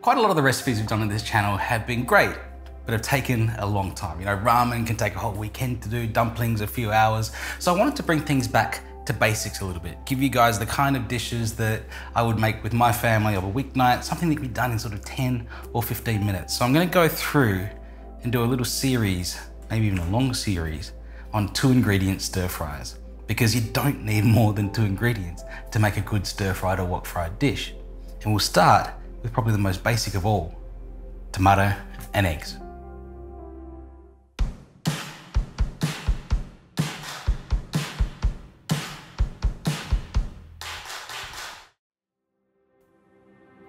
Quite a lot of the recipes we've done on this channel have been great, but have taken a long time. You know, ramen can take a whole weekend to do, dumplings a few hours. So I wanted to bring things back to basics a little bit, give you guys the kind of dishes that I would make with my family of a weeknight, something that can be done in sort of 10 or 15 minutes. So I'm gonna go through and do a little series, maybe even a long series, on 2-ingredient stir fries, because you don't need more than 2 ingredients to make a good stir-fried or wok-fried dish. And we'll start with probably the most basic of all, tomato and eggs.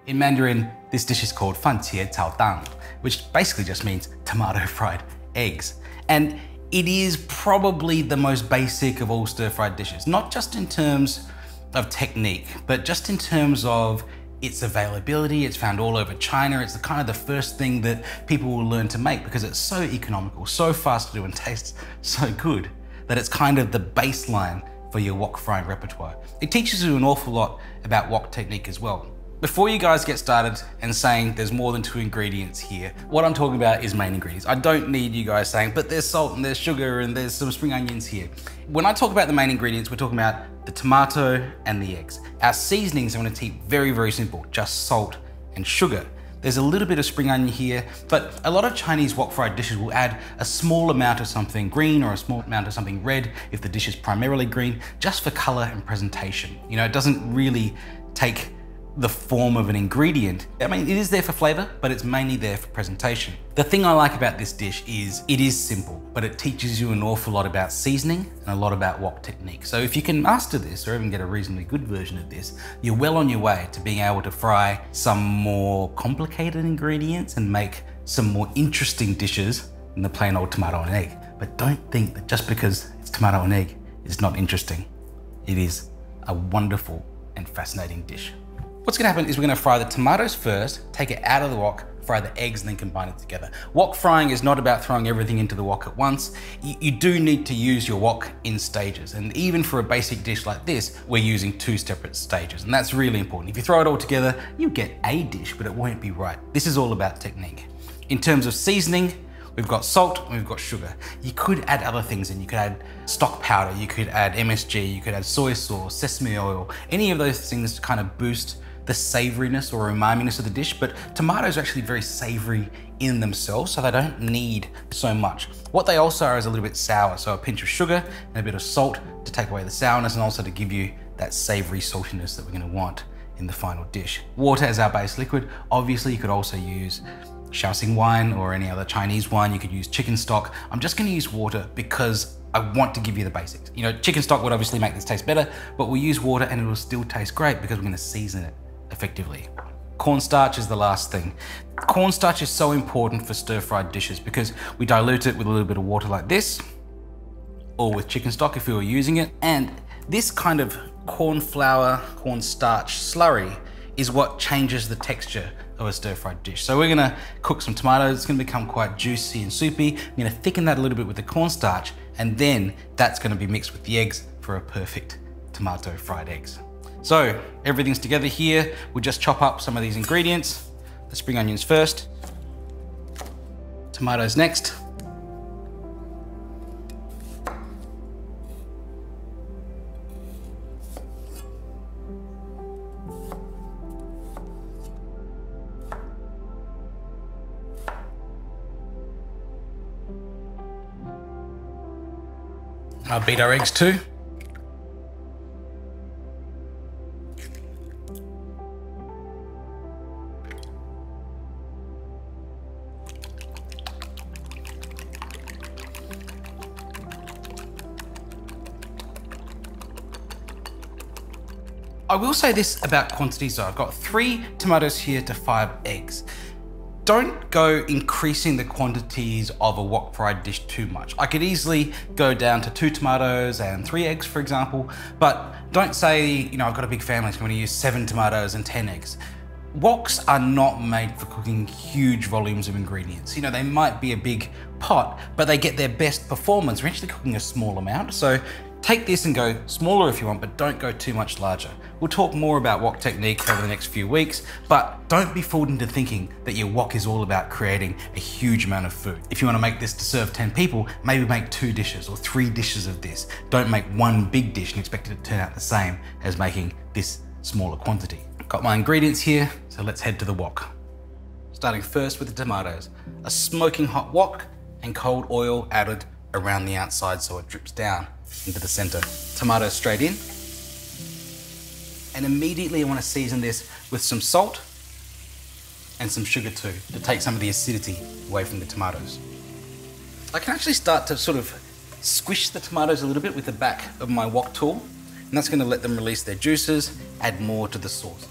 In Mandarin, this dish is called 番茄炒蛋, which basically just means tomato fried eggs. And it is probably the most basic of all stir-fried dishes, not just in terms of technique, but just in terms of its availability. It's found all over China. It's kind of the first thing that people will learn to make because it's so economical, so fast to do, and tastes so good that it's kind of the baseline for your wok frying repertoire. It teaches you an awful lot about wok technique as well. Before you guys get started and saying there's more than 2 ingredients here, what I'm talking about is main ingredients. I don't need you guys saying, but there's salt and there's sugar and there's some spring onions here. When I talk about the main ingredients, we're talking about the tomato and the eggs. Our seasonings I'm gonna keep very, very simple, just salt and sugar. There's a little bit of spring onion here, but a lot of Chinese wok fried dishes will add a small amount of something green or a small amount of something red if the dish is primarily green, just for color and presentation. You know, it doesn't really take the form of an ingredient. I mean, it is there for flavor, but it's mainly there for presentation. The thing I like about this dish is it is simple, but it teaches you an awful lot about seasoning and a lot about wok technique. So if you can master this or even get a reasonably good version of this, you're well on your way to being able to fry some more complicated ingredients and make some more interesting dishes than the plain old tomato and egg. But don't think that just because it's tomato and egg, it's not interesting. It is a wonderful and fascinating dish. What's gonna happen is we're gonna fry the tomatoes first, take it out of the wok, fry the eggs, and then combine it together. Wok frying is not about throwing everything into the wok at once. You do need to use your wok in stages. And even for a basic dish like this, we're using 2 separate stages. And that's really important. If you throw it all together, you get a dish, but it won't be right. This is all about technique. In terms of seasoning, we've got salt and we've got sugar. You could add other things in. You could add stock powder, you could add MSG, you could add soy sauce, sesame oil, any of those things to kind of boost the savoriness or umaminess of the dish, but tomatoes are actually very savory in themselves, so they don't need so much. What they also are is a little bit sour, so a pinch of sugar and a bit of salt to take away the sourness and also to give you that savory saltiness that we're gonna want in the final dish. Water as our base liquid. Obviously, you could also use Shaoxing wine or any other Chinese wine. You could use chicken stock. I'm just gonna use water because I want to give you the basics. You know, chicken stock would obviously make this taste better, but we'll use water and it will still taste great because we're gonna season it effectively. Cornstarch is the last thing. Cornstarch is so important for stir-fried dishes because we dilute it with a little bit of water like this, or with chicken stock if we were using it. And this kind of corn flour, cornstarch slurry is what changes the texture of a stir-fried dish. So we're gonna cook some tomatoes. It's gonna become quite juicy and soupy. I'm gonna thicken that a little bit with the cornstarch, and then that's gonna be mixed with the eggs for a perfect tomato fried eggs. So everything's together here. We'll just chop up some of these ingredients. The spring onions first, tomatoes next. I'll beat our eggs too. I will say this about quantities though. I've got 3 tomatoes here to 5 eggs. Don't go increasing the quantities of a wok fried dish too much. I could easily go down to 2 tomatoes and 3 eggs, for example, but don't say, you know, I've got a big family, so I'm gonna use 7 tomatoes and 10 eggs. Woks are not made for cooking huge volumes of ingredients. You know, they might be a big pot, but they get their best performance. We're actually cooking a small amount, so Take this and go smaller if you want, but don't go too much larger. We'll talk more about wok technique over the next few weeks, but don't be fooled into thinking that your wok is all about creating a huge amount of food. If you want to make this to serve 10 people, maybe make 2 dishes or 3 dishes of this. Don't make one big dish and expect it to turn out the same as making this smaller quantity. Got my ingredients here, so let's head to the wok. Starting first with the tomatoes. A smoking hot wok and cold oil added around the outside so it drips down into the center. Tomatoes straight in. And immediately I want to season this with some salt and some sugar too, to take some of the acidity away from the tomatoes. I can actually start to sort of squish the tomatoes a little bit with the back of my wok tool, and that's going to let them release their juices, add more to the sauce.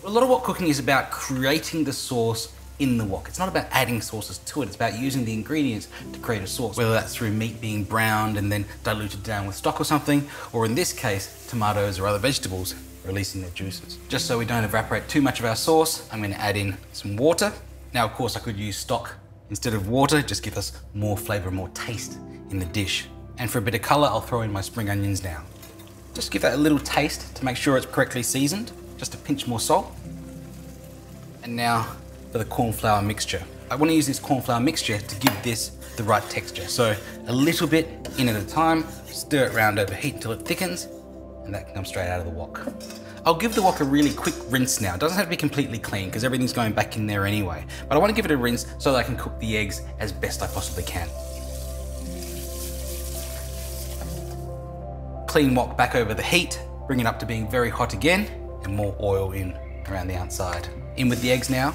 A lot of wok cooking is about creating the sauce in the wok. It's not about adding sauces to it, it's about using the ingredients to create a sauce, whether that's through meat being browned and then diluted down with stock or something, or in this case, tomatoes or other vegetables releasing their juices. Just so we don't evaporate too much of our sauce, I'm going to add in some water. Now, of course, I could use stock instead of water, just give us more flavor, more taste in the dish. And for a bit of color, I'll throw in my spring onions now. Just give that a little taste to make sure it's correctly seasoned, just a pinch more salt. And now for the corn flour mixture. I want to use this corn flour mixture to give this the right texture. So a little bit in at a time, stir it around over heat until it thickens, and that can come straight out of the wok. I'll give the wok a really quick rinse now. It doesn't have to be completely clean because everything's going back in there anyway. But I want to give it a rinse so that I can cook the eggs as best I possibly can. Clean wok back over the heat, bring it up to being very hot again, and more oil in around the outside. In with the eggs now.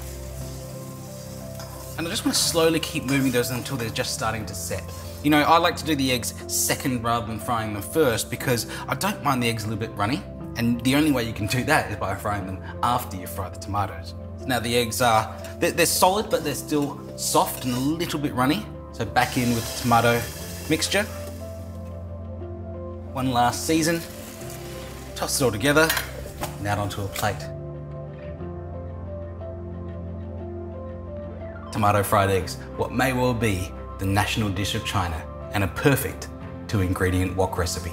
And I just want to slowly keep moving those until they're just starting to set. You know, I like to do the eggs second rather than frying them first because I don't mind the eggs a little bit runny. And the only way you can do that is by frying them after you fry the tomatoes. Now the eggs are, they're solid, but they're still soft and a little bit runny. So back in with the tomato mixture. One last season. Toss it all together and out onto a plate. Tomato fried eggs, what may well be the national dish of China and a perfect 2-ingredient wok recipe.